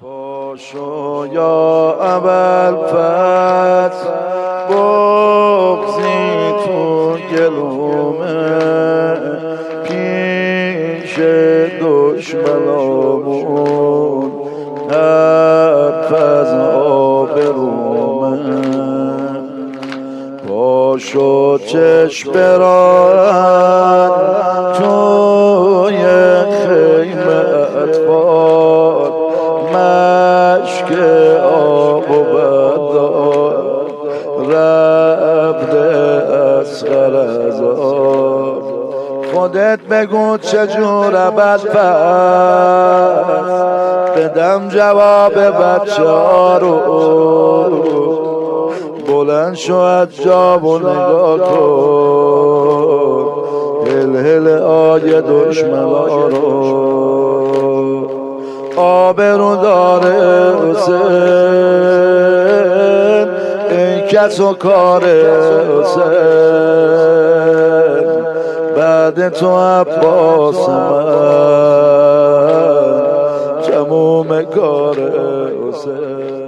پاشو یا ابوالفضل بغضی تو گلومه پیش دشمنامون حرف از آبرومه پاشو چشم بران توی خیمه اطفال مشک آب و بدار ربد اصغر ازار خودت بگو چجور ابوالفضل بدم جواب بچه ها رو بلند شو از جا و نگاه کن هل هل آی دشمنا رو آبرو داره حسین این کس و کار حسین بعد تو عباس من تموم کار حسین.